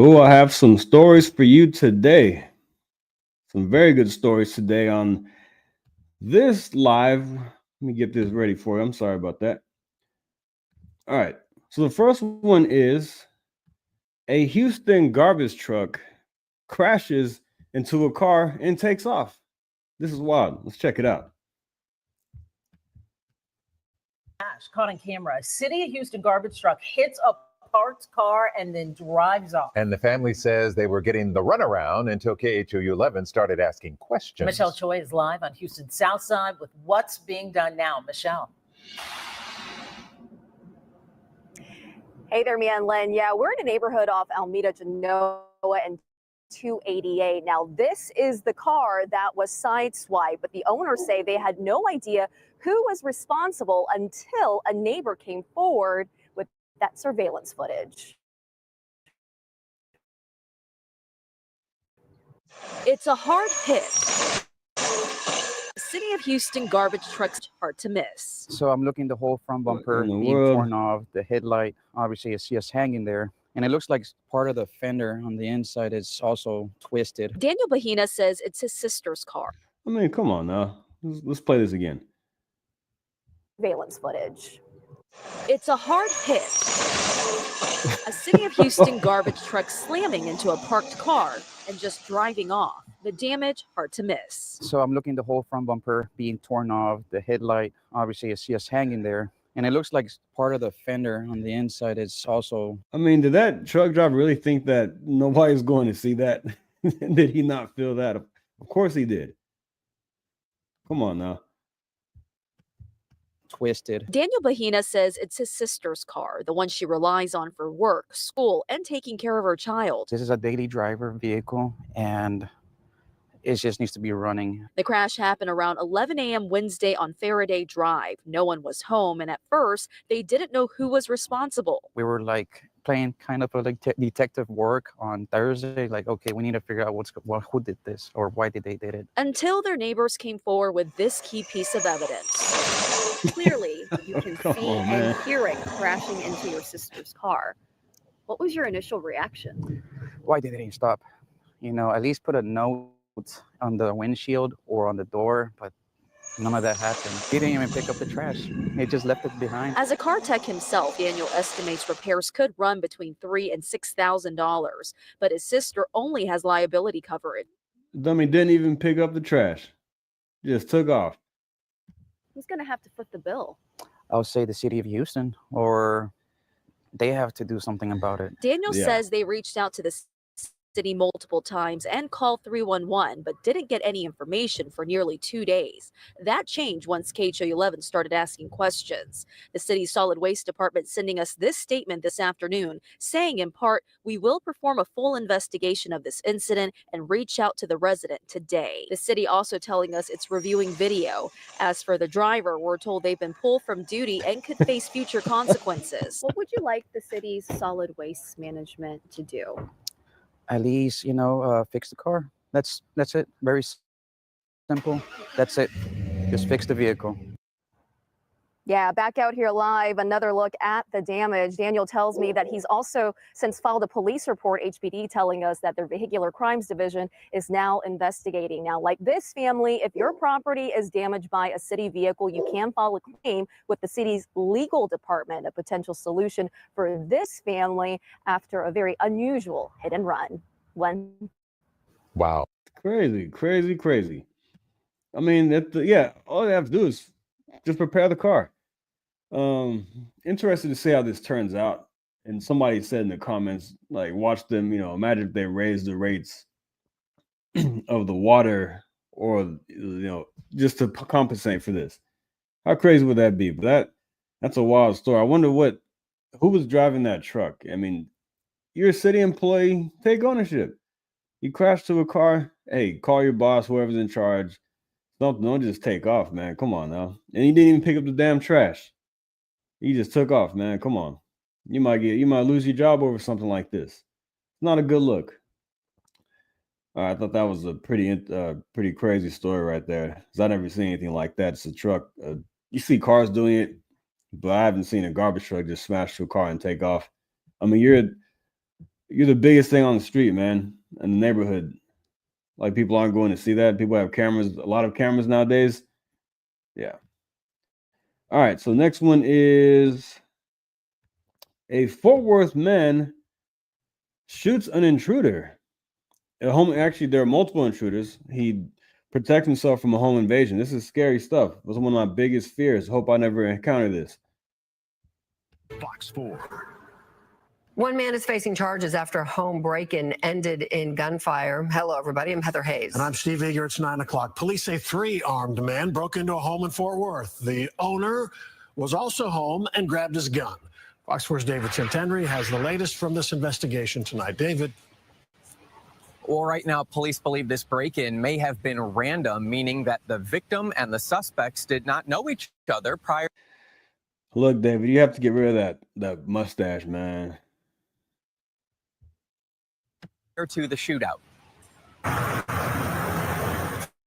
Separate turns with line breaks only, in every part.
Oh, I have some stories for you today. Some very good stories today on this live. Let me get this ready for you. I'm sorry about that. All right. So the first one is a Houston garbage truck crashes into a car and takes off. This is wild. Let's check it out.
Caught on camera. City of Houston garbage truck hits a parked car and then drives off.
And the family says they were getting the runaround until KHOU 11 started asking questions.
Michelle Choi is live on Houston's South Side with what's being done now. Michelle.
Hey there, Mia and Len. Yeah, we're in a neighborhood off Alameda, Genoa, and 288. Now, this is the car that was sideswiped, but the owners say they had no idea who was responsible until a neighbor came forward with that surveillance footage.
It's a hard hit. City of Houston garbage truck's hard to miss.
So I'm looking the whole front bumper being torn off, the headlight obviously is just hanging there. And it looks like part of the fender on the inside is also twisted.
Daniel Bahina says it's his sister's car.
I mean, come on now. Let's play this again.
Surveillance footage.
It's a hard hit. A City of Houston garbage truck slamming into a parked car and just driving off. The damage hard to miss.
So I'm looking the whole front bumper being torn off, the headlight obviously is just hanging there. And it looks like part of the fender on the inside is also...
I mean, did that truck driver really think that nobody's going to see that? Did he not feel that? Of course he did. Come on now.
Twisted.
Daniel Bahina says it's his sister's car, the one she relies on for work, school, and taking care of her child.
This is a daily driver vehicle, and it just needs to be running.
The crash happened around 11 a.m. Wednesday on Faraday Drive. No one was home, and at first, they didn't know who was responsible.
We were like playing kind of like detective work on Thursday. Like, okay, we need to figure out who did this or why did they did it.
Until their neighbors came forward with this key piece of evidence. Clearly, you can see and hear it crashing into your sister's car. What was your initial reaction?
Why did they stop? You know, at least put a note on the windshield or on the door, but none of that happened. He didn't even pick up the trash. He just left it behind.
As a car tech himself, Daniel estimates repairs could run between $3,000 and $6,000, but his sister only has liability coverage.
Dummy didn't even pick up the trash. Just took off.
Who's going to have to foot the bill?
I would say the city of Houston, or they have to do something about it.
Daniel says they reached out to the city multiple times and called 311, but didn't get any information for nearly 2 days. That changed once KHO 11 started asking questions. The city's solid waste department sending us this statement this afternoon, saying in part, we will perform a full investigation of this incident and reach out to the resident today. The city also telling us it's reviewing video. As for the driver, we're told they've been pulled from duty and could face future consequences. What would you like the city's solid waste management to do?
At least, you know, fix the car. That's it. Very simple. That's it. Just fix the vehicle.
Yeah, back out here live, another look at the damage. Daniel tells me that he's also since filed a police report, HPD telling us that their Vehicular Crimes Division is now investigating. Now, like this family, if your property is damaged by a city vehicle, you can file a claim with the city's legal department, a potential solution for this family after a very unusual hit and run.
Wow.
Crazy, crazy, crazy. I mean, all they have to do is just prepare the car. Interested to see how this turns out. And somebody said in the comments, like, watch them, you know, imagine if they raise the rates of the water or, you know, just to compensate for this. How crazy would that be? But that's a wild story. I wonder who was driving that truck. I mean, you're a city employee, take ownership. You crash to a car, hey, call your boss, whoever's in charge. Don't just take off, man. Come on now. And you didn't even pick up the damn trash. You just took off, man. Come on. You might lose your job over something like this. It's not a good look. I thought that was a pretty crazy story right there. Because I never seen anything like that. It's a truck. You see cars doing it, but I haven't seen a garbage truck just smash through a car and take off. I mean, you're the biggest thing on the street, man, in the neighborhood. Like, people aren't going to see that. People have cameras, a lot of cameras nowadays. Yeah. All right. So next one is a Fort Worth man shoots an intruder. At home, actually, there are multiple intruders. He protects himself from a home invasion. This is scary stuff. It was one of my biggest fears. Hope I never encounter this.
Fox 4.
One man is facing charges after a home break-in ended in gunfire. Hello, everybody. I'm Heather Hayes.
And I'm Steve Eager. It's 9 o'clock. Police say 3 armed men broke into a home in Fort Worth. The owner was also home and grabbed his gun. Fox 4's David Centenry has the latest from this investigation tonight. David.
Well, right now, police believe this break-in may have been random, meaning that the victim and the suspects did not know each other prior.
Look, David, you have to get rid of that mustache, man.
To the shootout.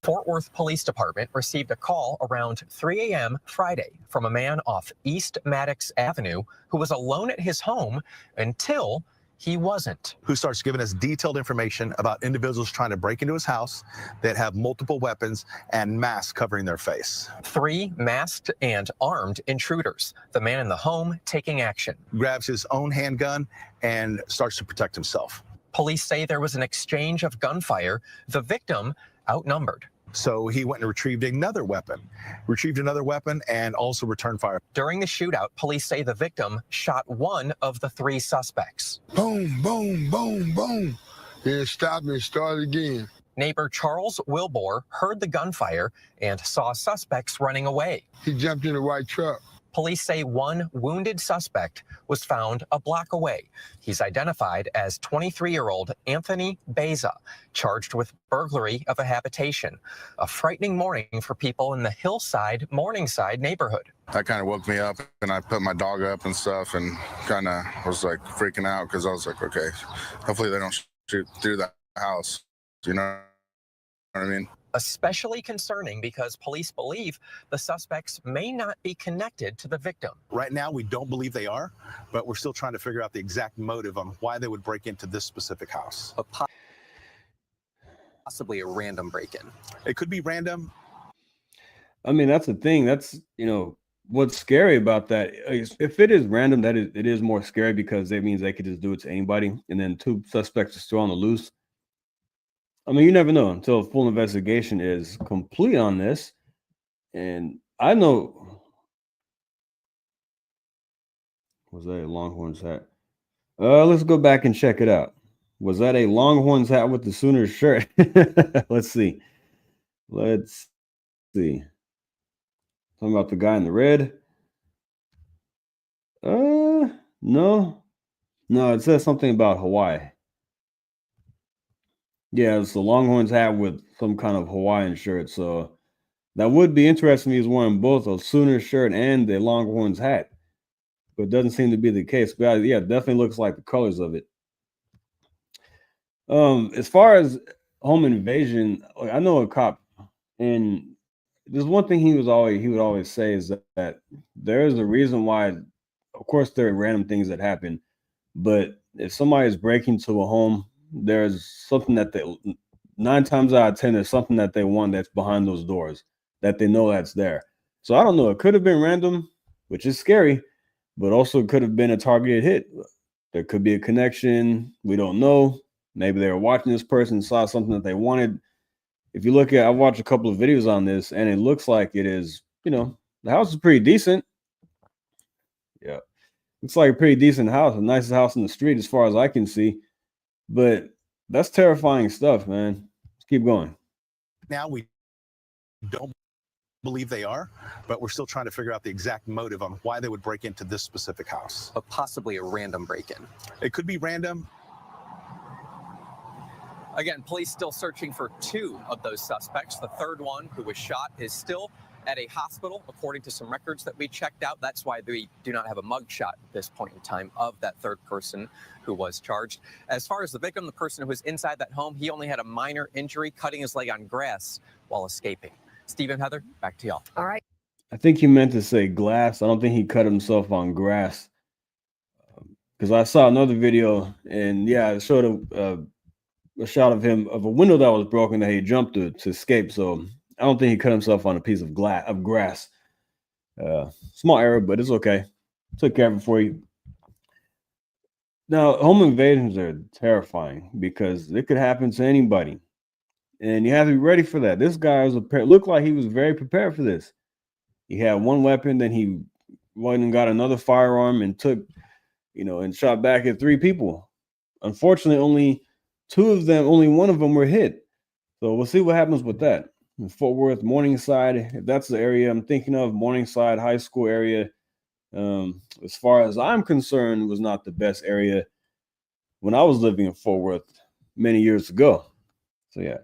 Fort Worth Police Department received a call around 3 a.m. Friday from a man off East Maddox Avenue who was alone at his home until he wasn't.
Who starts giving us detailed information about individuals trying to break into his house that have multiple weapons and masks covering their face.
3 masked and armed intruders. The man in the home taking action.
Grabs his own handgun and starts to protect himself.
Police say there was an exchange of gunfire. The victim outnumbered.
So he went and retrieved another weapon, and also returned fire.
During the shootout, police say the victim shot one of the 3 suspects.
Boom, boom, boom, boom. Then stopped and started again.
Neighbor Charles Wilbur heard the gunfire and saw suspects running away.
He jumped in the white truck.
Police say one wounded suspect was found a block away. He's identified as 23-year-old Anthony Beza, charged with burglary of a habitation. A frightening morning for people in the Hillside, Morningside neighborhood.
That kind of woke me up, and I put my dog up and stuff, and kind of was like freaking out because I was like, okay, hopefully they don't shoot through that house. You know what I mean?
Especially concerning because police believe the suspects may not be connected to the victim.
Right now, we don't believe they are, but we're still trying to figure out the exact motive on why they would break into this specific house.
Possibly a random break-in.
It could be random.
I mean, that's the thing. That's, what's scary about that. If it is random, it is more scary because that means they could just do it to anybody. And then 2 suspects are still on the loose. I mean, you never know until a full investigation is complete on this. And I know. Was that a Longhorns hat? Let's go back and check it out. Was that a Longhorns hat with the Sooners shirt? Let's see. Talking about the guy in the red. No, it says something about Hawaii. Yeah, it's the Longhorns hat with some kind of Hawaiian shirt. So that would be interesting. He's wearing both a Sooners shirt and the Longhorns hat, but it doesn't seem to be the case. But yeah, it definitely looks like the colors of it. As far as home invasion, I know a cop, and there's one thing he would always say is that there is a reason why. Of course, there are random things that happen, but if somebody is breaking to a home, there's something that 9 times out of 10, there's something that they want that's behind those doors that they know that's there. So I don't know. It could have been random, which is scary, but also could have been a targeted hit. There could be a connection. We don't know. Maybe they were watching this person, saw something that they wanted. If you look at, I watched a couple of videos on this, and it looks like it is, the house is pretty decent. Yeah. Looks like a pretty decent house, the nicest house in the street as far as I can see. But that's terrifying stuff, man. Let's keep going.
Now we don't believe they are, but we're still trying to figure out the exact motive on why they would break into this specific house.
Possibly a random break-in.
It could be random.
Again, police still searching for 2 of those suspects. The 3rd one, who was shot, is still at a hospital, according to some records that we checked out. That's why we do not have a mugshot at this point in time of that 3rd person who was charged. As far as the victim, the person who was inside that home, he only had a minor injury, cutting his leg on grass while escaping. Steve and Heather, back to y'all.
All right.
I think he meant to say glass. I don't think he cut himself on grass. because I saw another video, and yeah, it showed a shot of him of a window that was broken that he jumped to escape. So I don't think he cut himself on a piece of grass. Small error, but it's okay. Took care of it for you. Now, home invasions are terrifying because it could happen to anybody, and you have to be ready for that. This guy looked like he was very prepared for this. He had one weapon, then he went and got another firearm and took, and shot back at 3 people. Unfortunately, only one of them were hit. So we'll see what happens with that. In Fort Worth, Morningside, if that's the area I'm thinking of, Morningside High School area, as far as I'm concerned, was not the best area when I was living in Fort Worth many years ago. So yeah.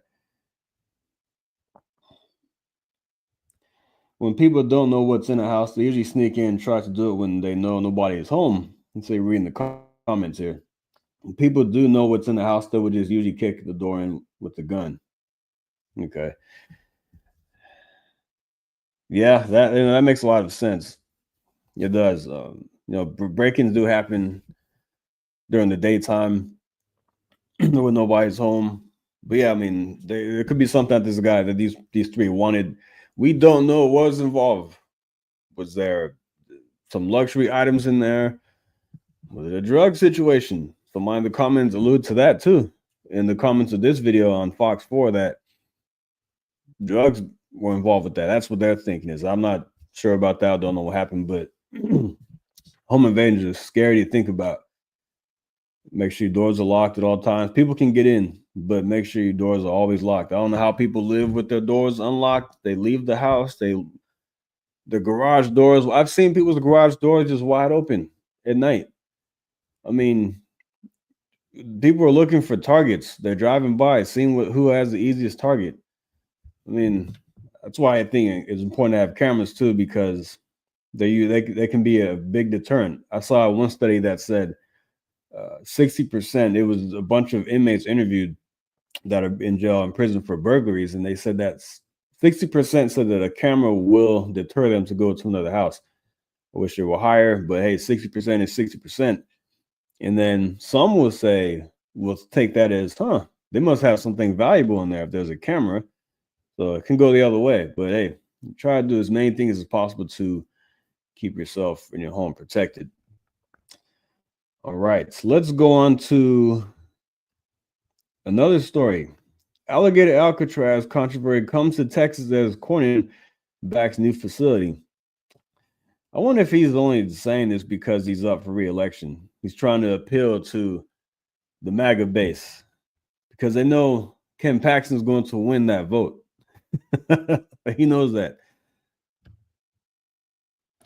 When people don't know what's in a house, they usually sneak in and try to do it when they know nobody is home. Let's say reading the comments here. When people do know what's in the house, they would just usually kick the door in with the gun. Okay. Yeah, that makes a lot of sense. It does. Break-ins do happen during the daytime when nobody's home. But yeah, I mean, there could be something that this guy that these 3 wanted. We don't know what was involved. Was there some luxury items in there? Was it a drug situation? Some of the comments allude to that too. In the comments of this video on Fox 4, that drugs were involved with that. That's what they're thinking is. I'm not sure about that. I don't know what happened, but home invasions are scary to think about. Make sure your doors are locked at all times. People can get in, but make sure your doors are always locked. I don't know how people live with their doors unlocked. They leave the house. The garage doors. I've seen people's garage doors just wide open at night. I mean, people are looking for targets. They're driving by, seeing who has the easiest target. I mean, that's why I think it's important to have cameras too, because they can be a big deterrent. I saw one study that said 60%. It was a bunch of inmates interviewed that are in jail and prison for burglaries, and they said that 60% said that a camera will deter them to go to another house. I wish it were higher, but hey, 60% is 60%. And then some will say, we'll take that as, they must have something valuable in there if there's a camera. So it can go the other way. But hey, try to do as many things as possible to keep yourself and your home protected. All right, so let's go on to another story. Alligator Alcatraz controversy comes to Texas as Cornyn backs new facility. I wonder if he's only saying this because he's up for re-election. He's trying to appeal to the MAGA base because they know Ken Paxton's going to win that vote. He knows that.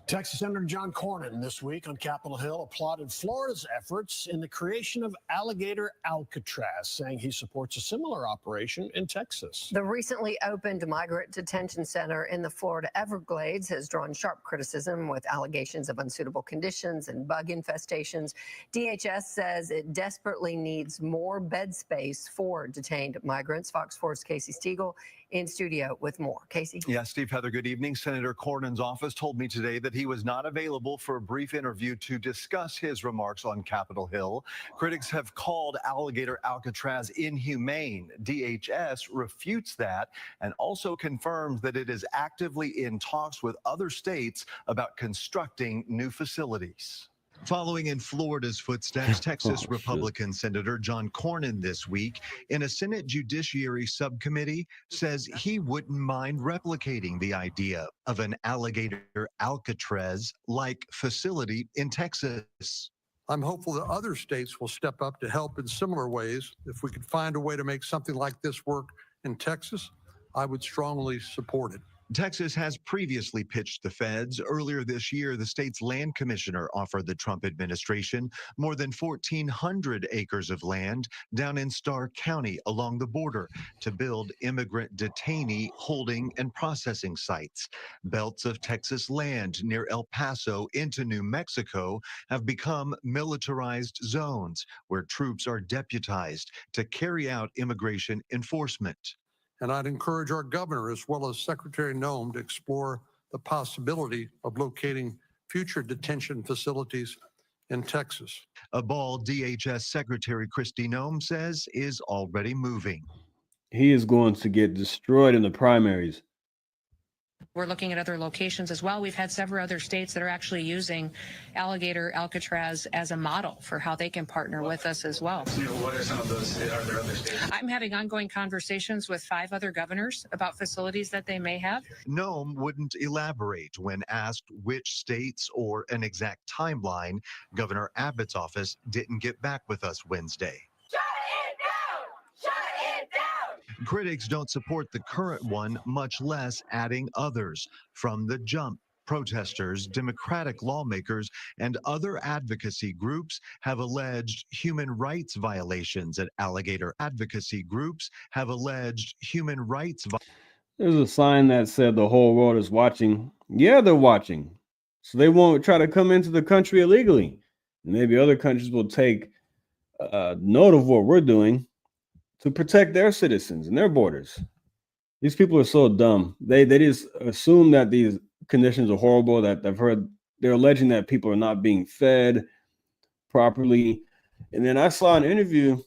Texas Senator John Cornyn this week on Capitol Hill applauded Florida's efforts in the creation of Alligator Alcatraz, saying he supports a similar operation in Texas.
The recently opened migrant detention center in the Florida Everglades has drawn sharp criticism with allegations of unsuitable conditions and bug infestations. DHS says it desperately needs more bed space for detained migrants. Fox 4's Casey Stiegel in studio with more. Casey?
Yeah, Steve, Heather, good evening. Senator Cornyn's office told me today that he was not available for a brief interview to discuss his remarks on Capitol Hill. Critics have called Alligator Alcatraz inhumane. DHS refutes that and also confirms that it is actively in talks with other states about constructing new facilities. Following in Florida's footsteps, Texas Republican Senator John Cornyn this week in a Senate Judiciary Subcommittee says he wouldn't mind replicating the idea of an Alligator Alcatraz-like facility in Texas.
I'm hopeful that other states will step up to help in similar ways. If we could find a way to make something like this work in Texas, I would strongly support it.
Texas has previously pitched the feds. Earlier this year, the state's land commissioner offered the Trump administration more than 1,400 acres of land down in Starr County along the border to build immigrant detainee holding and processing sites. Belts of Texas land near El Paso into New Mexico have become militarized zones where troops are deputized to carry out immigration enforcement.
And I'd encourage our governor, as well as Secretary Noem, to explore the possibility of locating future detention facilities in Texas.
A ball DHS Secretary Kristi Noem says is already moving.
He is going to get destroyed in the primaries.
We're looking at other locations as well. We've had several other states that are actually using Alligator Alcatraz as a model for how they can partner with us as well.
What are some of those? Are there other states?
I'm having ongoing conversations with 5 other governors about facilities that they may have.
Noem wouldn't elaborate when asked which states or an exact timeline. Governor Abbott's office didn't get back with us Wednesday. Critics don't support the current one, much less adding others. From the jump, protesters, Democratic lawmakers, and other advocacy groups have alleged human rights violations at Alligator. Advocacy groups have alleged human rights
There's a sign that said the whole world is watching. Yeah, they're watching. So they won't try to come into the country illegally. And maybe other countries will take note of what we're doing to protect their citizens and their borders. These people are so dumb. They just assume that these conditions are horrible, that I've heard they're alleging that people are not being fed properly. And then I saw an interview,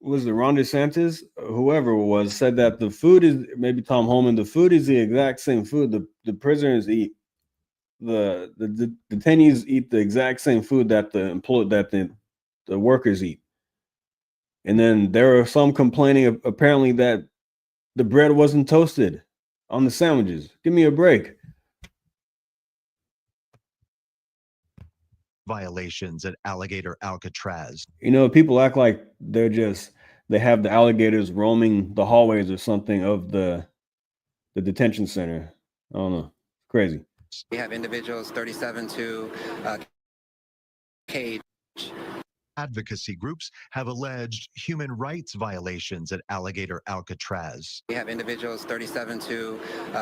was it Ron DeSantis, whoever it was, said that the food is, maybe Tom Homan, the food is the exact same food the prisoners eat. The detainees eat the exact same food that the workers eat. And then there are some complaining apparently that the bread wasn't toasted on the sandwiches. Give me a break.
violations at Alligator Alcatraz.
You know, people act like they have the alligators roaming the hallways or something of the detention center. I don't know. Crazy.
We have individuals 37 to cage.
Advocacy groups have alleged human rights violations at Alligator Alcatraz.
We have individuals 37 to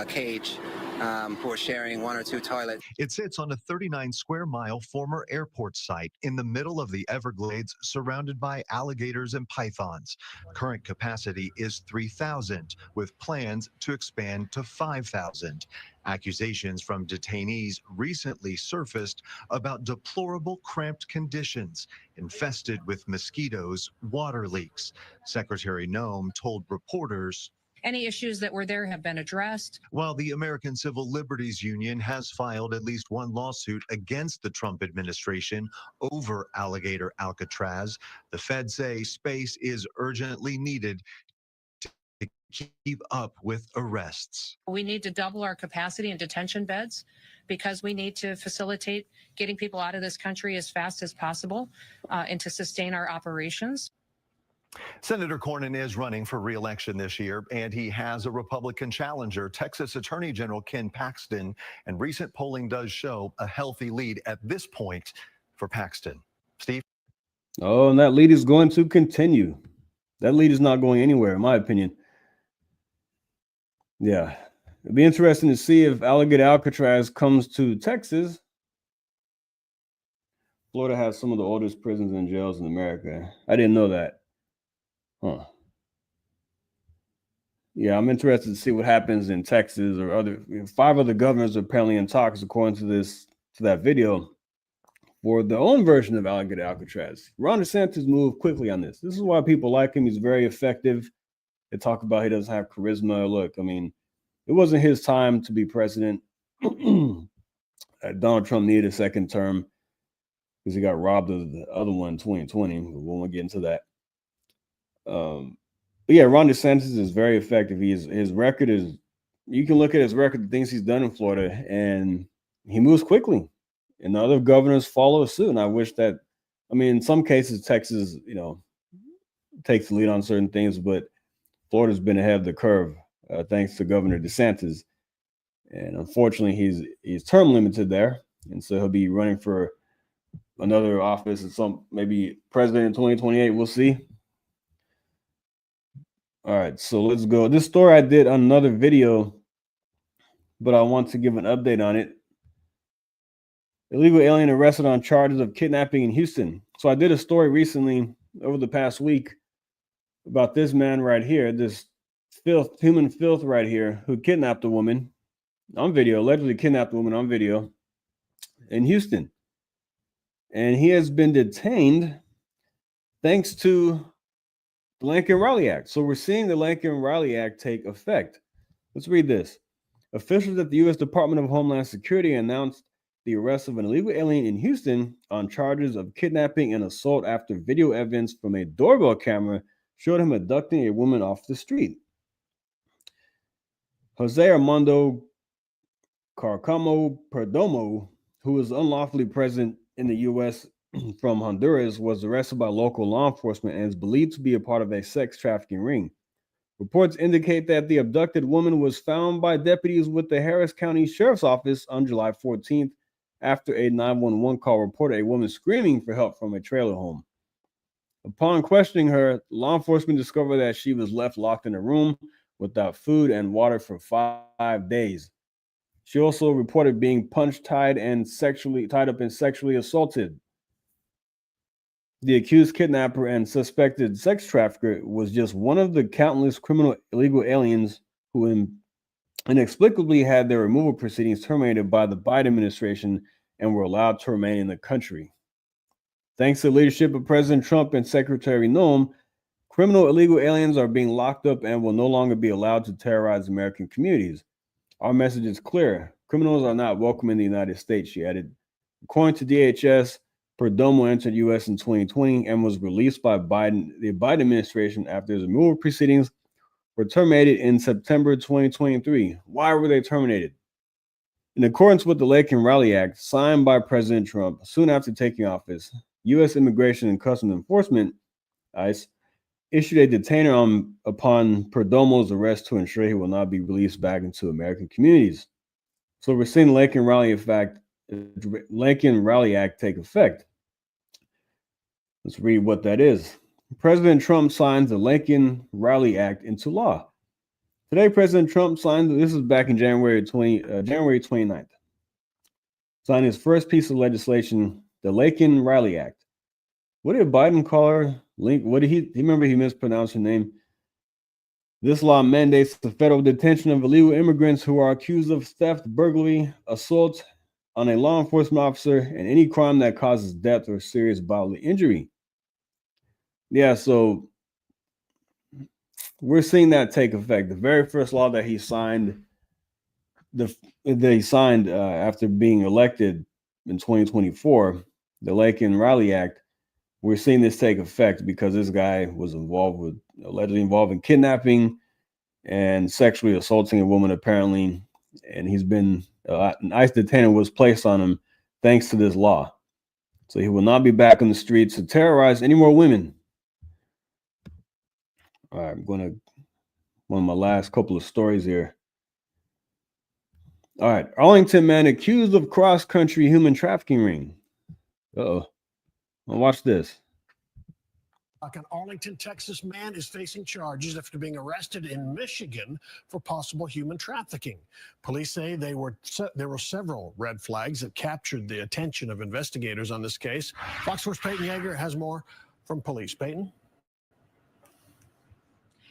cage who are sharing 1 or 2 toilets.
It sits on a 39-square-mile former airport site in the middle of the Everglades, surrounded by alligators and pythons. Current capacity is 3,000, with plans to expand to 5,000. Accusations from detainees recently surfaced about deplorable cramped conditions, infested with mosquitoes, water leaks. Secretary Noem told reporters,
Any issues that were there have been addressed.
while the American Civil Liberties Union has filed at least one lawsuit against the Trump administration over Alligator Alcatraz, the feds say space is urgently needed to keep up with arrests.
We need to double our capacity in detention beds because we need to facilitate getting people out of this country as fast as possible and to sustain our operations.
Senator Cornyn is running for re-election this year, and he has a Republican challenger, Texas Attorney General Ken Paxton, and recent polling does show a healthy lead at this point for Paxton. Steve?
Oh, and that lead is going to continue. That lead is not going anywhere, in my opinion. Yeah. It'd be interesting to see if Alligator Alcatraz comes to Texas. Florida has some of the oldest prisons and jails in America. I didn't know that. Huh. Yeah, I'm interested to see what happens in Texas or other. 5 other governors are apparently in talks, according to that video, for their own version of Alligator Alcatraz. Ron DeSantis moved quickly on this. This is why people like him. He's very effective. They talk about he doesn't have charisma. Look, I mean, it wasn't his time to be president. Donald Trump needed a second term because he got robbed of the other one in 2020. We won't get into that. But yeah, Ron DeSantis is very effective. His record is, you can look at his record, the things he's done in Florida, and he moves quickly. And the other governors follow suit. And I wish that, I mean, in some cases, Texas, takes the lead on certain things, but Florida's been ahead of the curve, thanks to Governor DeSantis. And unfortunately, he's term limited there. And so he'll be running for another office and maybe president in 2028. We'll see. All right, so let's go. This story I did on another video, but I want to give an update on it. Illegal alien arrested on charges of kidnapping in Houston. So I did a story recently over the past week about this man right here, this human filth right here, who kidnapped a woman on video, allegedly kidnapped a woman on video in Houston. and he has been detained thanks to the Lincoln-Riley Act. So we're seeing the Lincoln-Riley Act take effect. Let's read this. Officials at the U.S. Department of Homeland Security announced the arrest of an illegal alien in Houston on charges of kidnapping and assault after video evidence from a doorbell camera showed him abducting a woman off the street. Jose Armando Carcamo Perdomo, who was unlawfully present in the U.S. from Honduras, was arrested by local law enforcement and is believed to be a part of a sex trafficking ring. Reports indicate that the abducted woman was found by deputies with the Harris County Sheriff's Office on July 14th after a 911 call reported a woman screaming for help from a trailer home. Upon questioning her, law enforcement discovered that she was left locked in a room without food and water for 5 days. She also reported being punched, tied up, and sexually assaulted. The accused kidnapper and suspected sex trafficker was just one of the countless criminal illegal aliens who inexplicably had their removal proceedings terminated by the Biden administration and were allowed to remain in the country. Thanks to the leadership of President Trump and Secretary Noem, criminal illegal aliens are being locked up and will no longer be allowed to terrorize American communities. Our message is clear. Criminals are not welcome in the United States, she added. According to DHS, Perdomo entered U.S. in 2020 and was released by the Biden administration after his removal proceedings were terminated in September 2023. Why were they terminated? In accordance with the Lincoln-Riley Act, signed by President Trump soon after taking office, U.S. Immigration and Customs Enforcement, ICE, issued a detainer upon Perdomo's arrest to ensure he will not be released back into American communities. So we're seeing the Lincoln-Riley Act take effect. Let's read what that is. President Trump signs the Lincoln-Riley Act into law. Today, President Trump signed, this is back in January 29th, signed his first piece of legislation, the Lincoln-Riley Act. What did Biden call her? What did he remember he mispronounced her name? This law mandates the federal detention of illegal immigrants who are accused of theft, burglary, assault on a law enforcement officer, and any crime that causes death or serious bodily injury. Yeah, so we're seeing that take effect. The very first law that he signed, after being elected in 2024, the Lincoln-Riley Act, we're seeing this take effect because this guy was allegedly involved in kidnapping and sexually assaulting a woman, apparently, and he's been an ICE detainer was placed on him thanks to this law. So he will not be back on the streets to terrorize any more women. All right, one of my last couple of stories here. All right, Arlington man accused of cross-country human trafficking ring. Uh-oh. Well, watch this.
An Arlington, Texas man is facing charges after being arrested in Michigan for possible human trafficking. Police say there were several red flags that captured the attention of investigators on this case. Fox 4's Peyton Yeager has more from police. Peyton?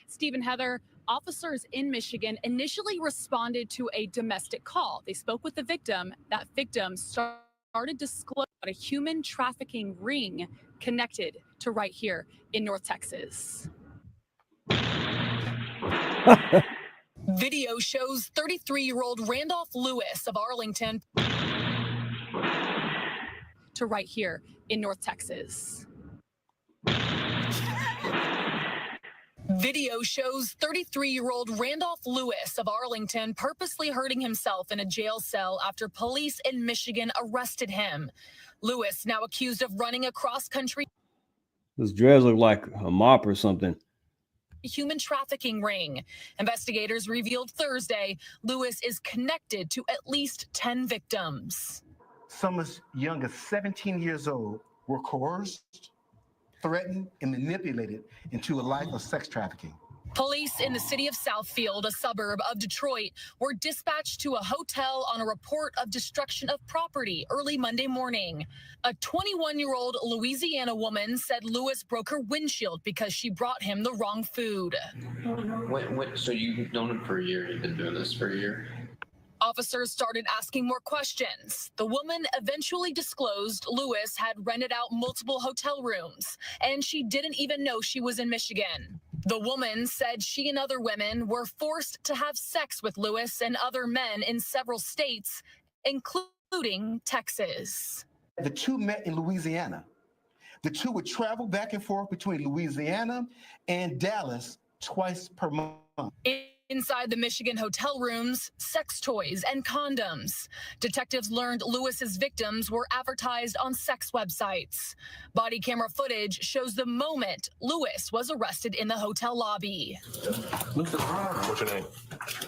Stephen, Heather, officers in Michigan initially responded to a domestic call. They spoke with the victim. That victim started disclosing a human trafficking ring connected to right here in North Texas. Video shows 33-year-old Randolph Lewis of Arlington to right here in North Texas. Video shows 33-year-old Randolph Lewis of Arlington purposely hurting himself in a jail cell after police in Michigan arrested him. Lewis now accused of running a cross-country
Those dreads look like a mop or something.
human trafficking ring. Investigators revealed Thursday Lewis is connected to at least 10 victims.
Some as young as 17 years old were coerced, threatened, and manipulated into a life of sex trafficking.
Police in the city of Southfield, a suburb of Detroit, were dispatched to a hotel on a report of destruction of property early Monday morning. A 21-year-old Louisiana woman said Lewis broke her windshield because she brought him the wrong food.
So you've known him for a year? You've been doing this for a year?
Officers started asking more questions. The woman eventually disclosed Lewis had rented out multiple hotel rooms, and she didn't even know she was in Michigan. The woman said she and other women were forced to have sex with Lewis and other men in several states, including Texas.
The two met in Louisiana. The two would travel back and forth between Louisiana and Dallas twice per month.
Inside the Michigan hotel rooms, sex toys and condoms. Detectives learned Lewis's victims were advertised on sex websites. Body camera footage shows the moment Lewis was arrested in the hotel lobby.
What's the problem? What's your name?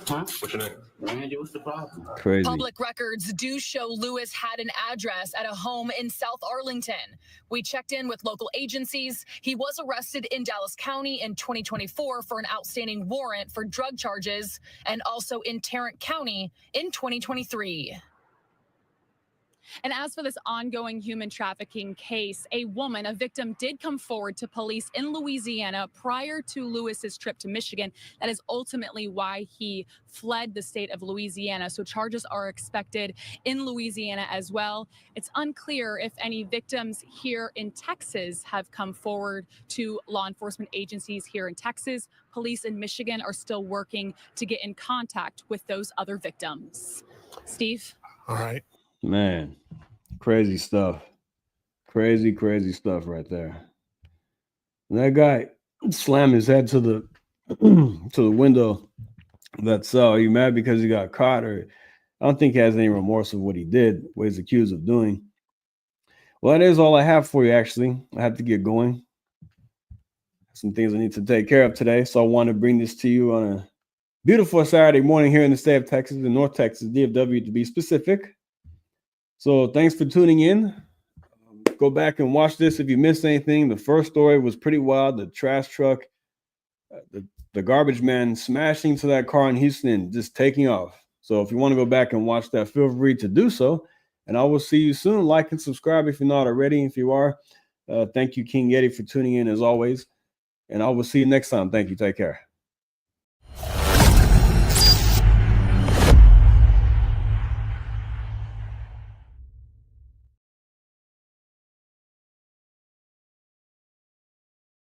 Huh? What's your name? Randy, what's the problem?
Crazy.
Public records do show Lewis had an address at a home in South Arlington. We checked in with local agencies. He was arrested in Dallas County in 2024 for an outstanding warrant for drug charges, and also in Tarrant County in 2023.
And as for this ongoing human trafficking case, a woman, a victim, did come forward to police in Louisiana prior to Lewis's trip to Michigan. That is ultimately why he fled the state of Louisiana. So charges are expected in Louisiana as well. It's unclear if any victims here in Texas have come forward to law enforcement agencies here in Texas. Police in Michigan are still working to get in contact with those other victims. Steve?
All right.
Man, crazy stuff. Crazy stuff right there. And that guy slammed his head to the to the window of that cell. Are you mad because he got caught? Or I don't think he has any remorse of what he did, what he's accused of doing. Well, that is all I have for you, actually. I have to get going. Some things I need to take care of today. So I want to bring this to you on a beautiful Saturday morning here in the state of Texas, in North Texas, DFW to be specific. So thanks for tuning in. Go back and watch this if you missed anything. The first story was pretty wild. The trash truck, the garbage man smashing into that car in Houston and just taking off. So if you want to go back and watch that, feel free to do so. And I will see you soon. Like and subscribe if you're not already. If you are, thank you, King Yeti, for tuning in as always. And I will see you next time. Thank you. Take care.